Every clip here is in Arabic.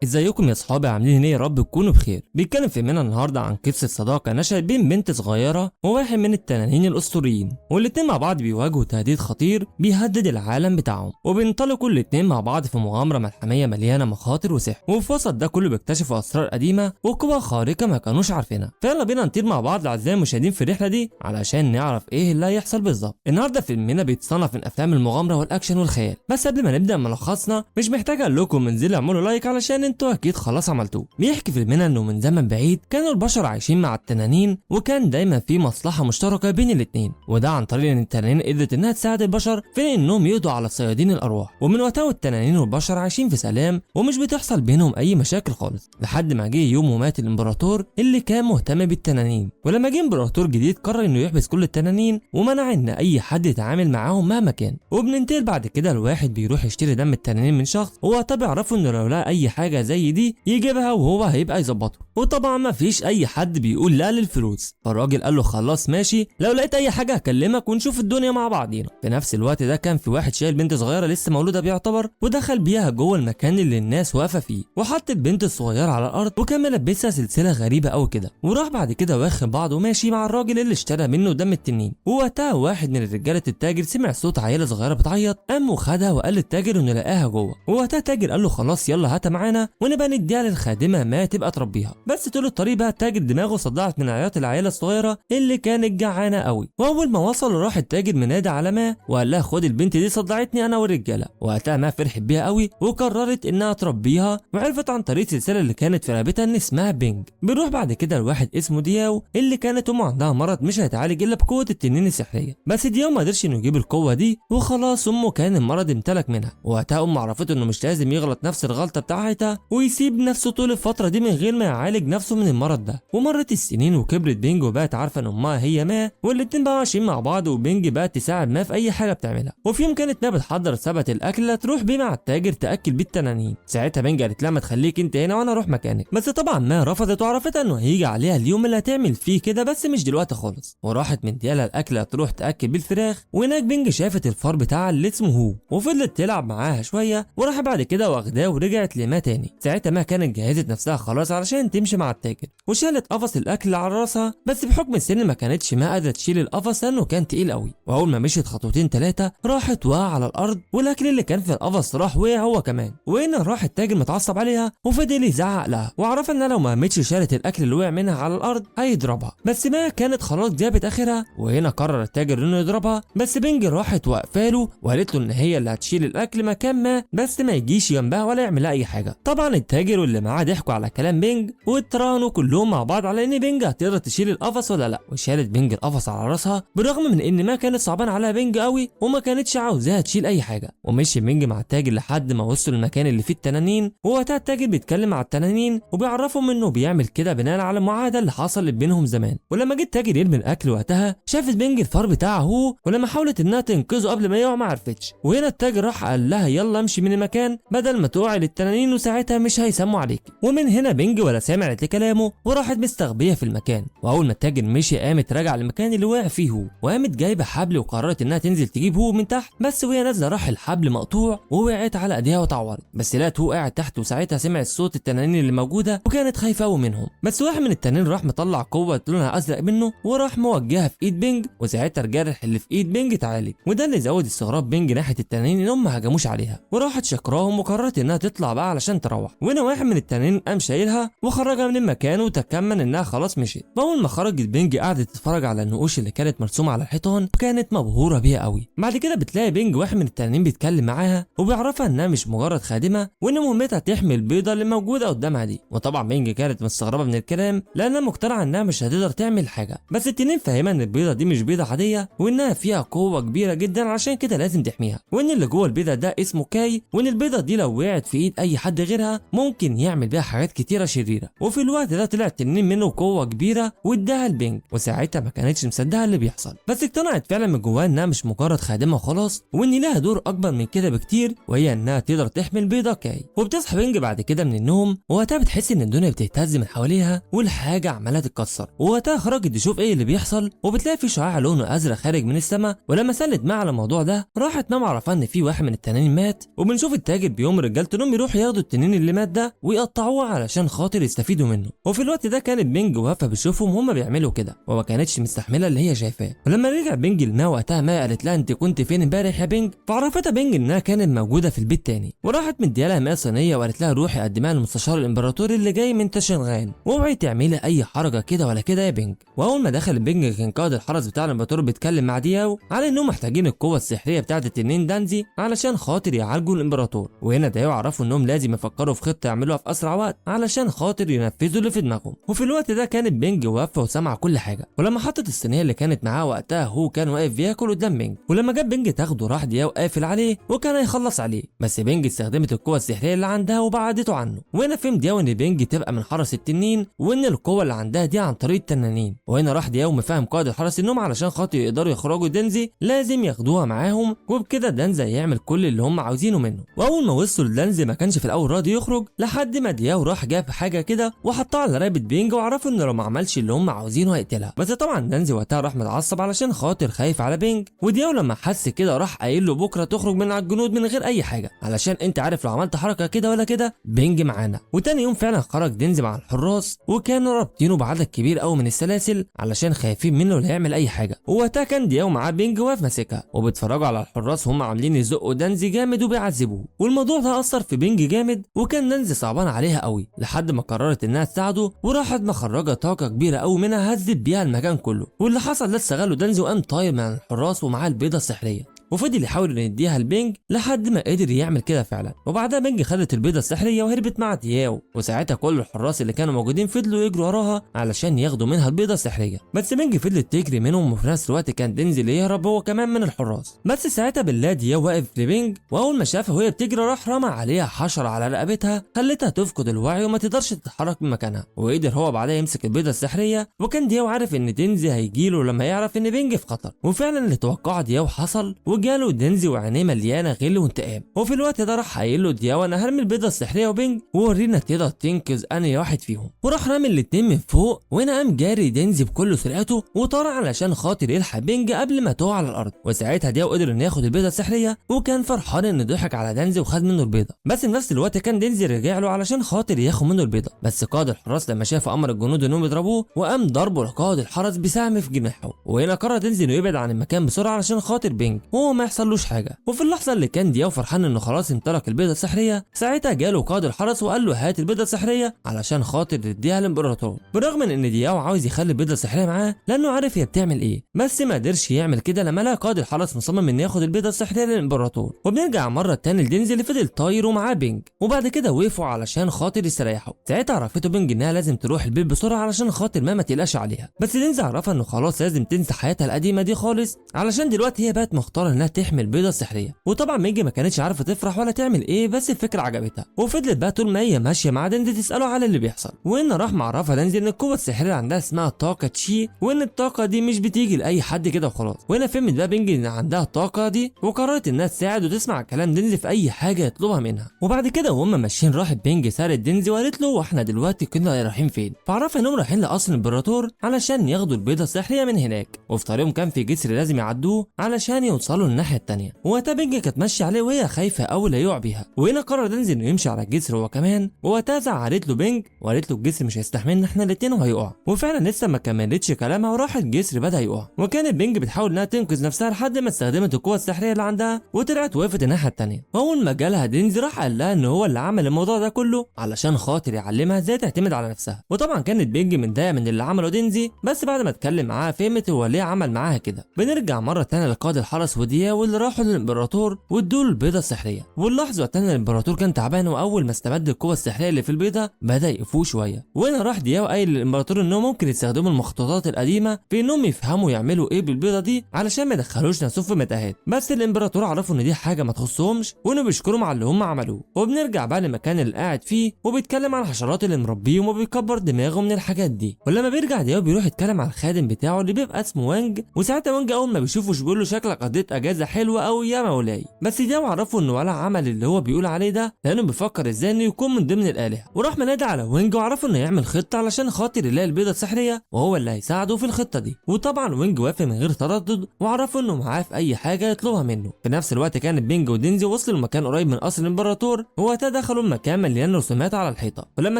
ازيكم يا صحابي، عاملين ايه؟ يا رب تكونوا بخير. بيتكلم فيلمنا النهارده عن قصه صداقه نشأت بين بنت صغيره وواحد من التنانين الاسطوريين، والاتنين مع بعض بيواجهوا تهديد خطير بيهدد العالم بتاعهم، وبينطلقوا الاتنين مع بعض في مغامره ملحميه مليانه مخاطر وسحر. وفي وسط ده كله بيكتشفوا اسرار قديمه وقوى خارقه ما كانوش عارفينها. فيلا بينا نطير مع بعض اعزائي المشاهدين في الرحله دي علشان نعرف ايه اللي هيحصل بالظبط. النهارده فيلمنا بيتصنف من افلام المغامره والاكشن والخيال، بس قبل ما نبدا ملخصنا مش محتاج اقول لكم انزلوا اعملوا لايك علشان انتوا اكيد خلاص عملتوه. بيحكي فيلمنا انه من زمن بعيد كانوا البشر عايشين مع التنانين، وكان دايما في مصلحه مشتركه بين الاثنين، وده عن طريق ان التنانين قدرت انها تساعد البشر في انهم يقضوا على صيادين الارواح. ومن وقتها التنانين والبشر عايشين في سلام ومش بتحصل بينهم اي مشاكل خالص، لحد ما جه يوم ومات الامبراطور اللي كان مهتم بالتنانين. ولما جه امبراطور جديد قرر انه يحبس كل التنانين ومنع ان اي حد يتعامل معاهم مهما كان. وبننتقل بعد كده الواحد بيروح يشتري دم التنانين من شخص، ووقتها بيعرفوا انه لو لقى اي حاجه زي دي يجيبها وهو هيبقى يظبطه. وطبعا ما فيش اي حد بيقول لا للفلوس، فالراجل قال له خلاص ماشي، لو لقيت اي حاجه هكلمك ونشوف الدنيا مع بعضينا. في نفس الوقت ده كان في واحد شايل بنت صغيره لسه مولوده بيعتبر، ودخل بيها جوه المكان اللي الناس واقفه فيه، وحط البنت الصغيره على الارض وكان ملبسها سلسله غريبه قوي كده، وراح بعد كده واخد بعضه وماشي مع الراجل اللي اشترى منه دم التنين. ووقتها واحد من رجاله التاجر سمع صوت عيله صغيره بتعيط، قام وخدها وقال للتاجر انه لقاها جوه. ووقتها التاجر قال له خلاص يلا هاتها معانا ونبقى نديها للخادمه ما تبقى تربيها. بس طول الطريق بقى التاجر دماغه صدعت من عياط العيله الصغيره اللي كانت جعانه قوي. واول ما وصل راح التاجر منادى على ما وقال لها خد البنت دي صدعتني انا والرجاله. وقتها ما فرحت بيها قوي وقررت انها تربيها، وعرفت عن طريق السلسله اللي كانت في رقبتها ان اسمها بينج. بنروح بعد كده لواحد اسمه دياو اللي كانت امه عندها مرض مش هيتعالج الا بقوه التنين السحريه، بس دياو ما قدرش انه يجيب القوه دي، وخلاص امه كان المرض امتلك منها. وقتها امه عرفت انه مش لازم يغلط نفس الغلطه بتاعتها ويسيب نفسه طول الفتره دي من غير ما يعالج نفسه من المرض ده. ومرت السنين وكبرت بينج وبقت عارفه ان امها هي ما، والاتنين بقى ماشيين مع بعض، وبينج بقت تساعد ما في اي حاجه بتعملها. وفي يوم كانت ما بتحضر سبت الاكل اللي تروح بيه مع التاجر تاكل بيه التنانين. ساعتها بينج قالت لها ما تخليك انت هنا وانا اروح مكانك، بس طبعا ما رفضت وعرفت انه هيجي عليها اليوم اللي هتعمل فيه كده، بس مش دلوقتي خالص. وراحت مديالها الاكل اللي تروح تاكل بيه الفراخ. وهناك بينج شافت الفار بتاعها اللي اسمه هو، وفضلت تلعب معاها شويه، وراح بعد كده واخداه ورجعت لما تاني. ساعتها ما كانت جهزت نفسها خلاص علشان تمشي مع التاجر، وشالت قفص الاكل على راسها، بس بحكم السن ما كانتش ما قادره تشيل القفص لانه كان تقيل قوي. واول ما مشيت خطوتين ثلاثه راحت وقع على الارض، والاكل اللي كان في القفص راح وقع هو كمان. وهنا راح التاجر متعصب عليها وفضل يزعق لها، وعرف ان لو ما قامتش شالت الاكل اللي وقع منها على الارض هيضربها، بس ما كانت خلاص جابت اخرها. وهنا قرر التاجر انه يضربها، بس بينج راحت واقفاله وقالت له ان هي اللي هتشيل الاكل مكان ما، بس ما يجيش جنبها ولا يعمل اي حاجه. طبعا التاجر واللي معاه ضحكوا على كلام بينج واتراهنوا كلهم مع بعض على ان بينج هتقدر تشيل القفص ولا لا. وشالت بينج القفص على راسها بالرغم من ان ما كانت صعبان عليها بينج قوي وما كانتش عاوزاها تشيل اي حاجه. ومشي بينج مع التاجر لحد ما وصلوا المكان اللي فيه التنانين. ووقتها التاجر بيتكلم مع التنانين وبيعرفهم انه بيعمل كده بناء على المعاهده اللي حصلت بينهم زمان. ولما جه التاجر يرمي الاكل وقتها شافت بينج الفار بتاعها هو، ولما حاولت انها تنقذه قبل ما يقع ما عرفتش. وهنا التاجر راح قال لها يلا امشي من المكان بدل ما تقعي للتنانين وساعتها مش هيسموا عليك. ومن هنا بينج ولا سمعت لكلامه وراحت مستخبيه في المكان. واول ما التاجر مشي قامت راجعه للمكان اللي وقع فيه هو، وقامت جايبه حبل وقررت انها تنزل تجيب هو من تحت، بس وهي نازله راح الحبل مقطوع ووقعت على ايديها واتعورت. بس لقت هو قاعد تحت، وساعتها سمعت صوت التنانين اللي موجوده وكانت خايفه قوي منهم. بس واحد من التنانين راح مطلع قوه لونها ازرق منه وراح موجهها في ايد بينج، وساعتها الجرح اللي في ايد بينج اتعالج. وده اللي زود استغراب بينج ناحيه التنانين انهم ما هجموش عليها، وراحت شكراهم وقررت انها تطلع بقى علشان تروح. وهنا واحد من التنانين قام شايلها وخرجها من المكان وتكمن انها خلاص مشيت. واول ما خرجت بينج قعدت تتفرج على النقوش اللي كانت مرسومه على الحيطان وكانت مبهوره بيها قوي. بعد كده بتلاقي بينج واحد من التنانين بيتكلم معاها وبيعرفها انها مش مجرد خادمه، وان مهمتها تحمي البيضه اللي موجوده قدامها دي. وطبعا بينج كانت مستغربه من الكلام لانها مقتنعه انها مش هتقدر تعمل حاجه، بس التنين فاهمه ان البيضه دي مش بيضه عاديه وانها فيها قوه كبيره جدا عشان كده لازم تحميها، وان اللي جوه البيضه ده اسمه كاي، وان البيضه دي لو وقعت في ايد اي حد غيرها ممكن يعمل بيها حاجات كتيره شريره. وفي الوقت ده طلع التنين منه قوه كبيره واداها لبينج، وساعتها ما كانتش مصدقه اللي بيحصل، بس اقتنعت فعلا من جواها انها مش مجرد خادمه وخلاص، وان لها دور اكبر من كده بكتير، وهي انها تقدر تحمي البيضه كاي. وبتصحى بينج بعد كده من النوم ووقتها بتحس ان الدنيا بتهتز من حواليها والحاجه عماله تتكسر. ووقتها خرجت تشوف ايه اللي بيحصل، وبتلاقي في شعاع لونه ازرق خارج من السماء. ولما سالت معاها على الموضوع ده راحت نام عرفان ان في واحد من التنانين مات. وبنشوف التاجر بيوم رجالته انهم يروحوا ياخدوا التنين التنين اللي مات ده ويقطعوه علشان خاطر يستفيدوا منه. وفي الوقت ده كانت بينج واقفه بتشوفهم هما بيعملوا كده وما كانتش مستحمله اللي هي شايفاه. ولما رجع بينج لنا وقتها ما قالت لها انت كنت فين امبارح يا بينج، فعرفتها بينج انها كانت موجوده في البيت تاني، وراحت مديالها ماء صينيه وقالت لها روحي قدميها للمستشار الامبراطوري اللي جاي من تشنغان واوعي تعملي اي حركه كده ولا كده يا بينج. واول ما دخل بينج كان قائد الحرس بتاع الامبراطور بيتكلم مع دياو على انهم محتاجين القوه السحريه بتاعه التنين دانزي علشان خاطر يعالجوا الامبراطور. وهنا دياو عرفوا انهم لازم يفكروا في خطه يعملوها في اسرع وقت علشان خاطر ينفذوا اللي في دماغهم. وفي الوقت ده كانت بينج واقفه وسمع كل حاجه، ولما حطت الصينيه اللي كانت معاه وقتها هو كان واقف بياكل قدام بينج، ولما جاب بينج تاخده راح دياو قافل عليه وكان هيخلص عليه، بس بينج استخدمت القوه السحريه اللي عندها وبعدته عنه. وهنا فهم دياو ان بينج تبقى من حرس التنين وان القوه اللي عندها دي عن طريق التنانين. وهنا راح دياو مفهم قائد الحرس انهم علشان خاطر يقدروا يخرجوا دانزي لازم ياخدوها معاهم، وبكده دانزي يعمل كل اللي هم عاوزينه منه. واول ما وصلوا لدانزي ما كانش في الاول راضي يخرج لحد ما دياو راح جاب حاجه كده وحطها على رقبه بينج وعرفوا ان لو ما عملش اللي هم عاوزينه هيقتلها. بس طبعا دانزي وقتها راح متعصب علشان خاطر خايف على بينج، ودياو لما حس كده راح قايل له بكره تخرج من على الجنود من غير اي حاجه علشان انت عارف لو عملت حركه كده ولا كده بينج معانا. وتاني يوم فعلا خرج دانزي مع الحراس وكانوا رابطينه بعدد كبير قوي من السلاسل علشان خايفين منه لا يعمل اي حاجه. ووقتها كان دياو معاه بينج واقف ماسكها وبيتفرجوا على الحراس وهم عاملين يزقوا دانزي جامد وبيعذبوه، والموضوع ده اثر في بينج جامد وكان دانزي صعبان عليها قوي لحد ما قررت انها تساعده وراحت مخرجه طاقه كبيره قوي منها هزت بيها المكان كله. واللي حصل ده استغله دانزي وقام طاير من الحراس ومعاه البيضه السحريه وفضل يحاول انه يديها لبينج لحد ما قدر يعمل كده فعلا. وبعدها بينج خدت البيضه السحريه وهربت مع دياو، وساعتها كل الحراس اللي كانوا موجودين فضلوا يجروا وراها علشان ياخدوا منها البيضه السحريه، بس بينج فضلت تجري منهم وفي نفس الوقت كان دينزي اللي يهرب هو كمان من الحراس. بس ساعتها بالله دياو واقف لبينج واول ما شافها وهي بتجري راح رمى عليها حشره على رقبتها خلتها تفقد الوعي وما تقدرش تتحرك من مكانها، وقدر هو بعدها يمسك البيضه السحريه. وكان دياو عارف ان دينزي هيجيله لما يعرف ان بينج في خطر، وفعلا اللي توقعه دياو حصل وجاله دينزي وعينيه مليانه غل وانتقام. وفي الوقت ده راح قايل له دياو انا هرمي البيضه السحريه وبينج وورينا تقدر تنقذ انهي واحد فيهم، وراح رامي الاتنين من فوق. وهنا قام جاري دينزي بكل سرعته وطار علشان خاطر يلحق بينج قبل ما تقع على الارض. وساعتها دياو قدر انه ياخد البيضه السحريه وكان فرحان انه ضحك على دينزي وخد منه البيضه، بس في نفس الوقت كان دينزي رجع له علشان خاطر ياخد منه البيضه. بس قائد الحراس لما شاف امر الجنود انهم يضربوه وقام ضربه لقائد الحرس بسهم في جناحه. وهنا قرر دينزي انه يبعد عن المكان بسرعه علشان خاطر بينج وهو ما يحصلوش حاجه. وفي اللحظه اللي كان دياو فرحان انه خلاص امتلك البيضه السحريه ساعتها جاله قائد الحرس وقال له هات البيضه السحريه علشان خاطر تديها للامبراطور، برغم من ان دياو عاوز يخلي البيضه السحريه معاه لانه عارف هي بتعمل ايه، بس ما قدرش يعمل كده لما لقى قائد الحرس مصمم انه ياخد البيضه السحريه للامبراطور. وبنرجع مره تاني لدينزي اللي فضل طاير ومعاه بينج، وبعد كده وقفوا علشان خاطر يستريحوا. ساعتها عرفته بينج انها لازم تروح البيت بسرعه علشان خاطر ما تقلقش عليها، بس دينزي عرفها انه خلاص لازم تنسى حياتها القديمه دي خالص علشان دلوقتي هي بقت مختاره انها تحمي البيضه السحريه. وطبعا بينج ما كانتش عارفه تفرح ولا تعمل ايه، بس الفكره عجبتها وفضلت بقى طول ما هي ماشيه مع دينزي تساله على اللي بيحصل. وان راح معرفها دينزي ان القوه السحريه عندها اسمها طاقه تشي، وان الطاقه دي مش بتيجي لاي حد كده وخلاص. وهنا فهمت بقى بينج ان عندها الطاقه دي وقررت انها تساعد وتسمع كلام دينزي في اي حاجه يطلبها منها. وبعد كده وهم ماشيين راحت بينج سارت دينزي وقالت له واحنا دلوقتي كنا رايحين فين، فعرفها انهم رايحين لقصر الامبراطور علشان ياخدوا البيضه السحريه من هناك، وفي طريقهم كان في جسر لازم يعدوه علشان يوصلوا للناحيه الثانيه. وقتها بينج كانت ماشيه عليه وهي خايفه قوي لا يقع بيها. وهنا قرر دينزي انه يمشي على الجسر هو كمان، ووقتها زعلت له بينج وقالت له الجسر مش هيستحملنا احنا الاثنين وهيقع. وفعلا لسه ما كملتش كلامها وراح الجسر بدا يقع، وكانت بينج بتحاول انها تنقذ نفسها لحد ما استخدمت القوه السحريه اللي عندها وطلعت وقفت الناحيه الثانيه. واول ما جالها دينزي راح قال لها ان هو اللي عمل الموضوع ده كله علشان خاطر يعلمها ازاي تعتمد على نفسها. وطبعا كانت بينج متضايقه من اللي عمله دينزي، بس بعد ما اتكلم معاها فهمت هو ليه عمل معاها كده. بنرجع مره ثانيه لقائد الحرس ودياو اللي راحوا للامبراطور وادوا له البيضه السحريه. واللحظه الثانيه الامبراطور كان تعبان واول ما استمد القوه السحريه اللي في البيضه بدا يفوق شويه. وهنا راح دياو قايل للامبراطور انه ممكن يستخدموا المخطوطات القديمه في انهم يفهموا يعملوا ايه بالبيضه دي علشان ما يدخلوش نفسهم في متاهات، بس الامبراطور عرفوا ان دي حاجه ما تخصهمش وانه بيشكرهم على اللي هم عملوه. وبنرجع بقى للمكان اللي قاعد فيه وبيتكلم عن الحشرات اللي مربيهم وبيكبر دماغه من الحاجات دي. ولما بيرجع دياو بيروح يتكلم على الخادم بتاعه اللي بيبقى اسمه وانج، وساعتها وانج اول ما بيشوفه بيقول له شكلك قضيت اجازه حلوه قوي يا مولاي. بس دياو عرفوا انه ولا عمل اللي هو بيقول عليه ده، لانه بيفكر ازاي انه يكون من ضمن الالهه. وراح منادى على وينج وعرفوا انه يعمل خطه علشان خاطر يلاقي البيضه السحريه وهو اللي هيساعده في الخطه دي. وطبعا وينج وافق من غير تردد وعرفوا انه معاه في اي حاجه يطلبها منه. في نفس الوقت كانت بينج ودينزي وصلوا لمكان قريب من قصر الامبراطور، ووقتها دخلوا المكان مليان رسومات على الحيطه. ولما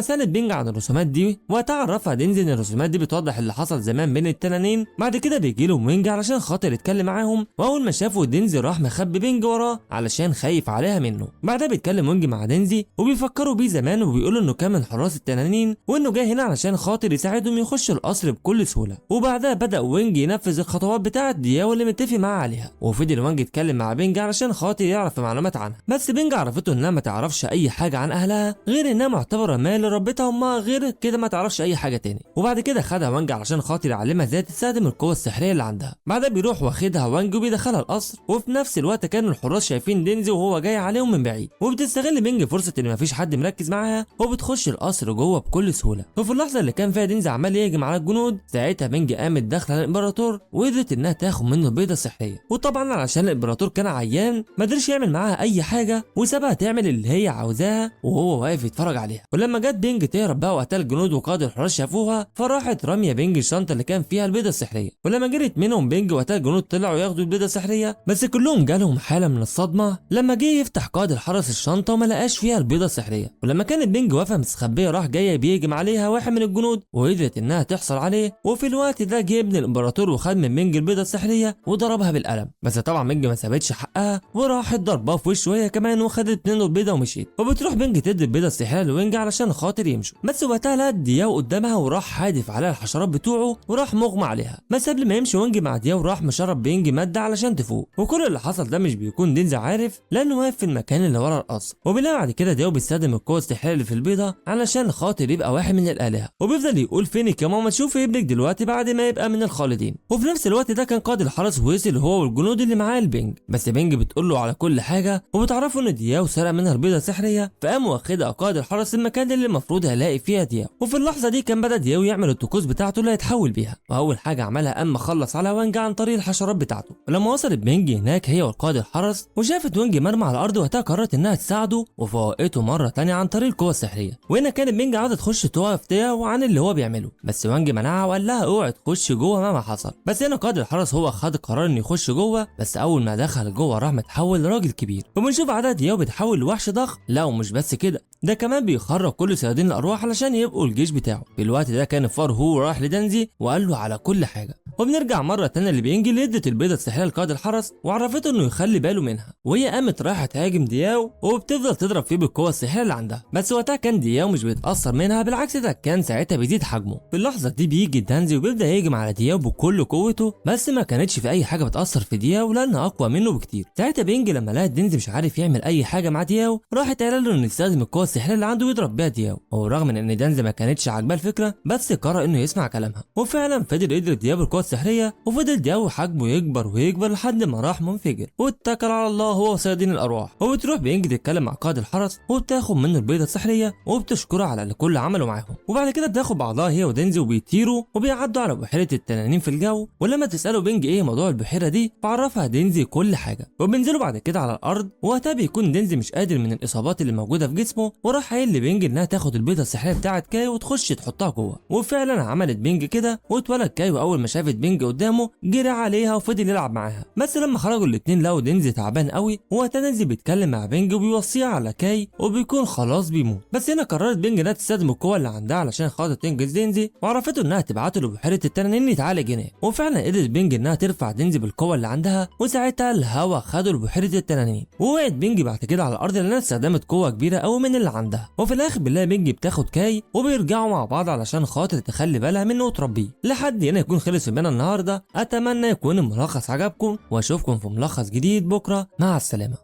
سالت بينج عن الرسومات دي وقتها عرفها دينزي ان الرسومات دي بتوضح اللي حصل زمان بين التنانين. بعد كده بيجي له وينج علشان خاطر يتكلم معاهم، واول ما شافوا دينزي راح مخبي بينج وراه علشان خايف عليها منه. بعدها بيتكلم وينج مع دينزي وبيفكروا بيه زمان، وبيقولوا انه كان من حراس التنانين وانه جاي هنا علشان خاطر يساعدهم يخشوا القصر بكل سهوله. وبعدها بدا وينج ينفذ الخطوات بتاعه دياو اللي متفق معاه عليها. وفضل وينج يتكلم مع بينج علشان خاطر يعرف معلومات عنها، بس بينج عرفته انها ما تعرفش اي حاجه عن اهلها غير انها معتبره مال ربتها امها، غير كده ما تعرفش اي حاجه تاني. وبعد كده خدها وينج علشان خاطر يعلمها ازاي تستخدم القوه السحريه اللي عندها. بعدها بيروح واخدها وينج وبيدخلها القصر، وفي نفس الوقت كانوا الحراس شايفين دينزي وهو جاي عليهم من بعيد. وبتستغل بينج فرصه ان مفيش حد مركز معاها وبتخش القصر جوه بكل سهوله. وفي اللحظه اللي كان فيها دينزي عمال يهجم على الجنود، ساعتها بينج قامت داخله على الامبراطور وقدرت انها تاخد منه البيضه السحريه. وطبعا علشان الامبراطور كان عيان ما قدرش يعمل معاها اي حاجه وسابها تعمل اللي هي عاوزاها وهو واقف يتفرج عليها. ولما جت بينج تهرب بقى وقتها الجنود وقائد الحراس شافوها، فراحت راميه بينج الشنطه اللي كان فيها البيضه السحريه. ولما جريت منهم بينج وقتها الجنود طلعوا ياخدوا البيضه السحريه، بس كلهم جالهم حاله من الصدمه لما جه يفتح قائد الحرس الشنطه وما لقاش فيها البيضه السحريه. ولما كانت بينج واقفه مستخبيه راح جايه بيهجم عليها واحد من الجنود وقدرت انها تحصل عليه. وفي الوقت ده جه ابن الامبراطور وخد من بينج البيضه السحريه وضربها بالقلم، بس طبعا بينج ما سابتش حقها وراحت ضربها في وشه هي كمان وخدت منه البيضه ومشيت. وبتروح بينج تدي البيضه السحريه لوينج علشان خاطر يمشوا، بس وقتها لقت دياو قدامها وراح حادف على الحشرات بتوعه وراح مغمى عليها. بس قبل ما يمشي وينج مع دياو راح مشرب بينج ماده علشان تفوق. وكل اللي حصل ده مش بيكون دينزي عارف لانه واقف في المكان اللي ورا القصر. وبنلاقي بعد كده دياو بيستخدم القوه السحريه اللي في البيضه علشان خاطر يبقى واحد من الالهه، وبيفضل يقول فينك يا ماما تشوفي ابنك دلوقتي بعد ما يبقى من الخالدين. وفي نفس الوقت ده كان قائد الحرس وصل هو والجنود اللي معاه البنج، بس بينج بتقول له على كل حاجه وبتعرفوا ان دياو سرق منها البيضه السحريه. فقام واخدها قائد الحرس المكان اللي المفروض هيلاقي فيها دياو. وفي اللحظه دي كان بدا دياو يعمل الطقوس بتاعته اللي هيتحول بيها، واول حاجه عملها قام خلص على وينج عن طريق الحشرات بتاعته. ولما وصلت بينج هناك هي والقائد الحرس وشافت وينج مرمى على الارض، وقتها قررت انها تساعده وفوقته مره ثانيه عن طريق القوه السحريه. وهنا كانت بينج عاوزه تخش توقف دياو عن اللي هو بيعمله، بس وينج منعها وقال لها اوعي تخش جوه مهما حصل. بس هنا قائد الحرس هو خد قرار انه يخش جوه، بس اول ما دخل جوه راح متحول لراجل كبير. وبنشوف عدد دياو بيتحول لوحش ضخم. لا ومش بس كده، ده كمان بيخرج كل صيادين الارواح علشان يبقوا الجيش بتاعه. في الوقت ده كان الفار هو راح لدنزي وقال له على كل حاجه. وبنرجع مره ثانيه لبينج اللي ادت البيضه السحريه لقائد الحرس وعرفته انه يخلي باله منها، وهي قامت رايحه تهاجم دياو وبتفضل تضرب فيه بالقوه السحريه اللي عندها. بس وقتها كان دياو مش بيتاثر منها، بالعكس ده كان ساعتها بيزيد حجمه. في اللحظه دي بيجي دانزي وبيبدا يهجم على دياو بكل قوته، بس ما كانتش في اي حاجه بتاثر في دياو لانها اقوى منه بكتير. ساعتها بينج لما لقى دانزي مش عارف يعمل اي حاجه مع دياو راحت قال له انه يستخدم القوه السحريه اللي عنده ويضرب بيها دياو. ورغم من ان دانزي ما كانتش عاجباه الفكره بس قرر انه يسمع كلامها، وفعلا فضل يضرب دياو بالقوه السحريه وفضل دياو حجمه يكبر ويكبر لحد ما راح منفجر واتكل على الله هو وصيادين الارواح. وبتروح بينج تتكلم مع قائد الحرس وبتاخد منه البيضه السحريه وبتشكره على اللي كل عمله معاهم. وبعد كده بتاخد بعضها هي ودينزي وبيطيروا وبيعدوا على بحيره التنانين في الجو. ولما تساله بينج ايه موضوع البحيره دي فعرفها دينزي كل حاجه. وبينزلوا بعد كده على الارض، وقتها بيكون دينزي مش قادر من الاصابات اللي موجوده في جسمه، وراح قايل لبينج انها تاخد البيضه السحريه بتاعه كاي وتخش تحطها جوه. وفعلا عملت بينج كده واتولد كاي، واول ما شافت بينج قدامه جري عليها وفضل يلعب معاها. بس لما خرجوا الاثنين لقوا دينزي تعبان قوي، وقتها دينزي بيتكلم مع بينج وبيوصيها على كاي وبيكون خلاص بيموت. بس هنا قررت بينج انها تستخدم القوه اللي عندها علشان خاطر تنقذ دينزي، وعرفته انها تبعته لبحيره التنانين يتعالج هناك. وفعلا قدرت بينج انها ترفع دينزي بالقوه اللي عندها، وساعتها الهوا خدوا لبحيره التنانين. ووقعت بينج بعد كده على الارض لانها استخدمت قوه كبيره قوي من اللي عندها. وفي الاخر بنلاقي بينج بتاخد كاي وبيرجعوا مع بعض علشان خاطر تخلي بالها منه وتربيه. لحد هنا يكون خلص فينا النهارده. اتمنى يكون الملخص عجبكم، واشوفكم في ملخص جديد بكره. مع السلامه.